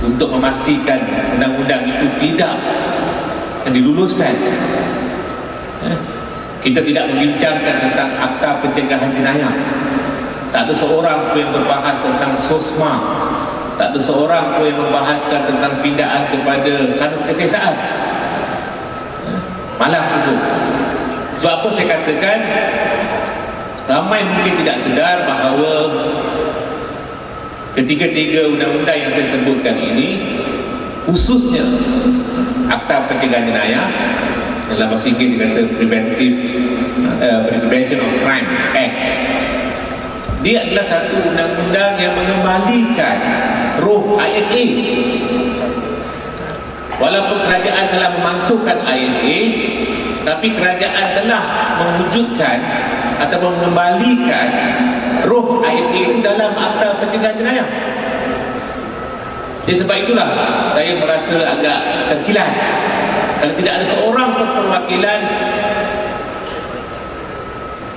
untuk memastikan undang-undang itu tidak diluluskan. Kita tidak membincangkan tentang Akta Pencegahan Jenayah. Tak ada seorang pun yang berbahas tentang SOSMA. Tak ada seorang pun yang membahaskan tentang pindaan kepada kanun kesiasaan. Malam sungguh. Sebab apa saya katakan, ramai mungkin tidak sedar bahawa ketiga-tiga undang-undang yang saya sebutkan ini, khususnya Akta Pencegahan Jenayah, dalam bahasa Inggeris dia kata Prevention of Crime Act, dia adalah satu undang-undang yang mengembalikan roh ISA. Walaupun kerajaan telah memasukkan ISA, tapi kerajaan telah mewujudkan atau mengembalikan roh ISA itu dalam Akta Pencegahan Jenayah. Jadi sebab itulah saya merasa agak terkilat kalau tidak ada seorang pun perwakilan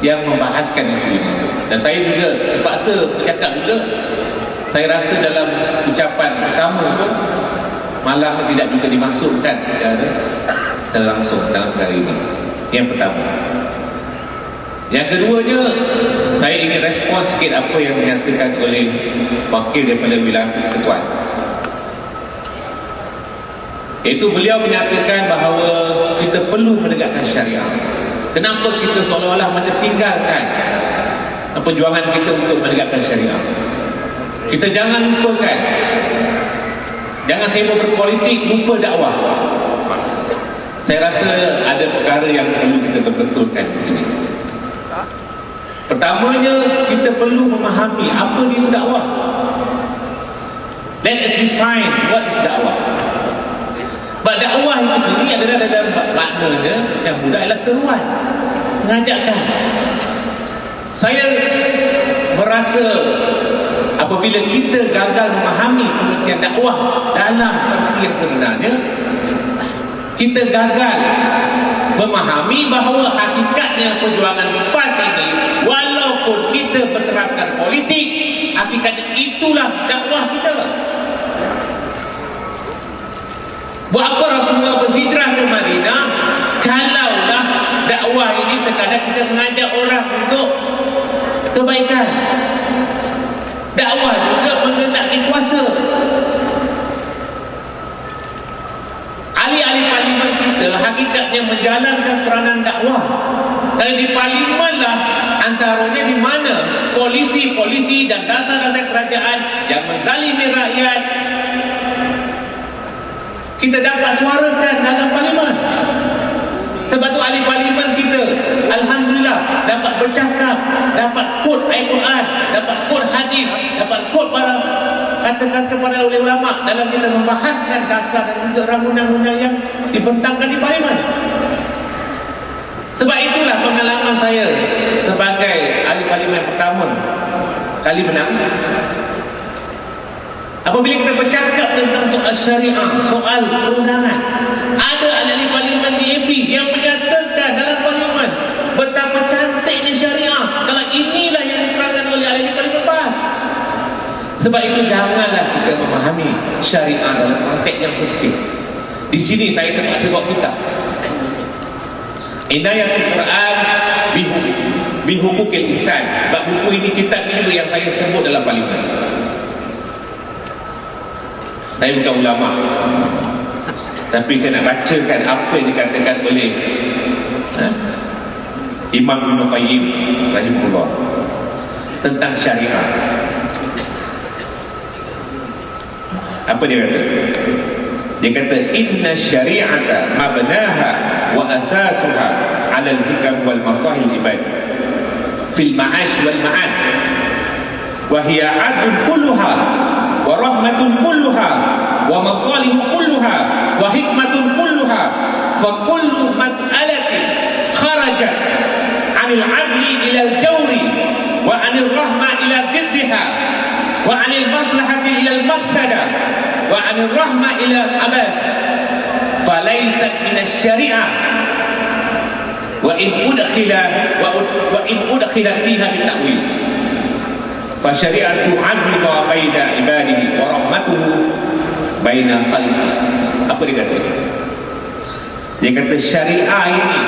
yang membahaskan isu ini. Dan saya juga terpaksa bercakap juga, saya rasa dalam ucapan pertama pun malam tidak juga dimasukkan secara langsung dalam perkara ini. Yang pertama. Yang keduanya, saya ingin respon sikit apa yang dinyatakan oleh wakil daripada wilayah Persekutuan. Iaitu beliau menyatakan bahawa kita perlu menegakkan syariah. Kenapa kita seolah-olah macam tinggalkan perjuangan kita untuk menegakkan syariah? Kita jangan lupakan, jangan sibuk berpolitik, lupa dakwah. Saya rasa ada perkara yang perlu kita betulkan di sini. Pertamanya, kita perlu memahami apa itu dakwah. Let us define what is dakwah. Sebab dakwah itu sendiri adalah dalam maknanya yang mudah adalah seruan, mengajakkan. Saya merasa apabila kita gagal memahami pengertian dakwah dalam arti yang sebenarnya, kita gagal memahami bahawa hakikatnya perjuangan PAS ini, walaupun kita berteraskan politik, hakikatnya itulah dakwah kita. Buat apa Rasulullah berhijrah ke Madinah kalaulah dakwah ini sekadar kita mengajak orang untuk kebaikan? Dakwah juga mengendaki kuasa. Ahli-ahli parlimen kita hakikatnya menjalankan peranan dakwah. Kalau di parlimen lah antaranya di mana polisi-polisi dan dasar-dasar kerajaan yang menzalimi rakyat kita dapat suarakan dalam parlimen. Sebab tu ahli parlimen kita alhamdulillah dapat bercakap, dapat quote ayat Quran, dapat quote hadis, dapat quote para kata-kata para ulama dalam kita membahaskan dasar dan juga undang-undang yang dibentangkan di parlimen. Sebab itulah pengalaman saya sebagai ahli parlimen pertama kali menang. Apabila kita bercakap tentang soal syariah, soal perundangan, ada ahli parlimen DAP yang menyatakan dalam parlimen betapa cantiknya syariah. Kalau inilah yang diterangkan oleh ahli parlimen PAS. Sebab itu janganlah kita memahami syariah dalam konteks yang penting. Di sini saya terpaksa bawa kitab Inayatul Quran bihukukil insan. Sebab buku ini, kitab ini yang saya sebut dalam parlimen. Saya bukan ulama, tapi saya nak bacakan apa yang dikatakan oleh Imam Ibn Qayyim rahimahullah tentang syariah. Apa dia kata? Dia kata inna syari'ata mabnaha wa asasuha 'ala al-hikam wal masahil ibad fil ma'ash wal ma'ad wa hiya 'adlun kulluha wa rahmatun kulluha wa masalih kulluha wa hikmatun kulluha fa kullu mas'alatin kharajat 'anil 'adli ila al-jawri wa 'anil rahmah ila qiddiha wa 'anil maslahati ila al-mafsadah wa 'anil rahmah ila al-abas falaysat min asy-syari'ah wa in udkhila fiha bita'wil fa syari'atu 'adlu ma baina ibadihi wa rahmatuhu baina khalqi. Apa dia kata? Dia kata syariah ini,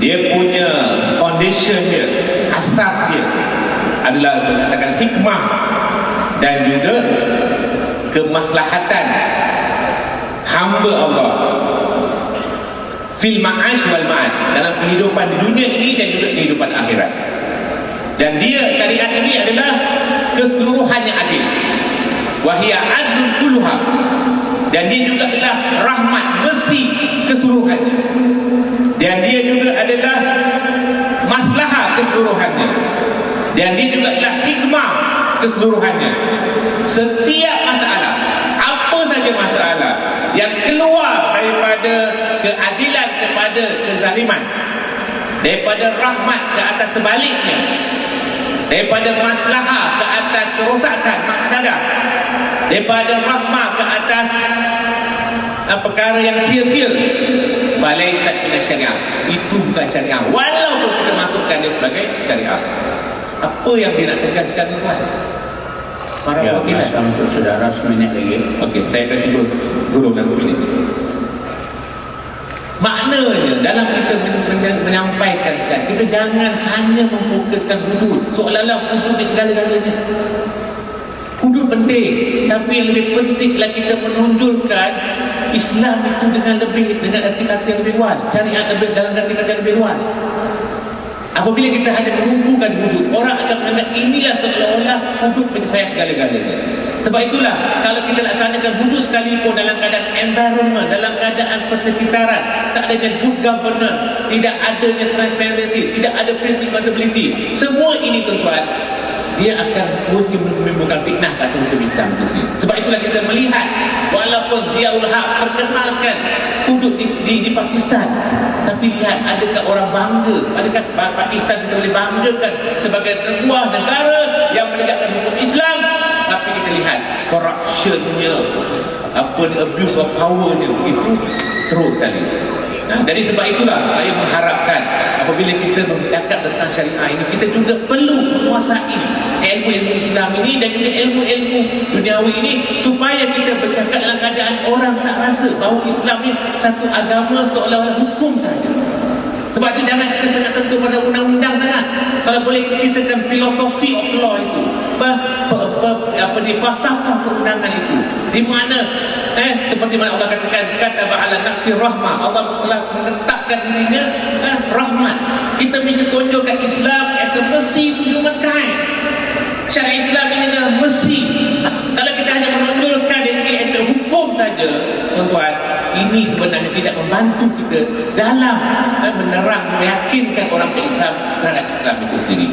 dia punya foundation dia, asas dia adalah mengatakan hikmah dan juga kemaslahatan hamba Allah fil ma'ash wal ma'ad, dalam kehidupan di dunia ini dan juga kehidupan akhirat. Dan dia, syariat ini adalah keseluruhannya adil, wahia adlun kulluha, dan dia juga adalah rahmat, bersih keseluruhannya, dan dia juga adalah maslahah keseluruhannya, dan dia juga adalah hikmah keseluruhannya. Setiap masalah, apa saja masalah yang keluar daripada keadilan kepada kezaliman, daripada rahmat ke atas sebaliknya, daripada maslahah ke atas kerosakan, mafsadah, daripada rahmat ke atas perkara yang sia-sia, falaisat min syariah, itu bukan syariah, walaupun kita masukkan dia sebagai syariah. Apa yang dia nak tegaskan tuan? Para wakilan. Masa untuk saudara seminit lagi. Okey, saya akan cuba gurung dalam seminit. Maknanya dalam kita menyampaikan syariat, kita jangan hanya memfokuskan hudud seolah-olah hudud di segala-galanya. Hudud penting, tapi yang lebih penting adalah kita menonjolkan Islam itu dengan arti kata yang lebih luas, syariat dalam arti kata yang lebih luas. Apabila kita hanya menumpukan hudud, orang akan menganggap inilah seolah-olah hudud penyelesaian segala-galanya. Sebab itulah kalau kita laksanakan hudud sekalipun dalam keadaan environment, dalam keadaan persekitaran, tak adanya good governance, tidak adanya transparency, tidak ada prinsip accountability, semua ini tuan-tuan, dia akan mungkin menimbulkan fitnah kat hukum Islam itu sendiri. Sebab itulah kita melihat, walaupun Ziaul Haq perkenalkan hudud di Pakistan, tapi lihat, adakah orang bangga? Adakah Pakistan kita boleh banggakan sebagai sebuah negara yang menegakkan hukum Islam? Tapi kita lihat corruptionnya, abuse of powernya begitu terus sekali. Jadi sebab itulah saya mengharapkan apabila kita bercakap tentang syariah ini, kita juga perlu menguasai ilmu-ilmu Islam ini dan juga ilmu-ilmu duniawi ini, supaya kita bercakap dalam keadaan orang tak rasa bahawa Islam ni satu agama seolah-olah hukum saja. Sebab itu jangan kita sangat sentuh pada undang-undang sangat. Kalau boleh kita ceritakan filosofi of law itu, falsafah perundangan itu, di mana seperti mana Allah katakan, kataba ala nafsi rahmah, Allah telah menetapkan dirinya rahmat. Kita mesti tunjukkan Islam as a mercy to humankind. Syariat Islam ini adalah mercy. Kalau kita hanya menonjolkan dari segi aspek hukum saja, tuan-tuan, ini sebenarnya tidak membantu kita dalam menerang, meyakinkan orang ke Islam terhadap Islam itu sendiri.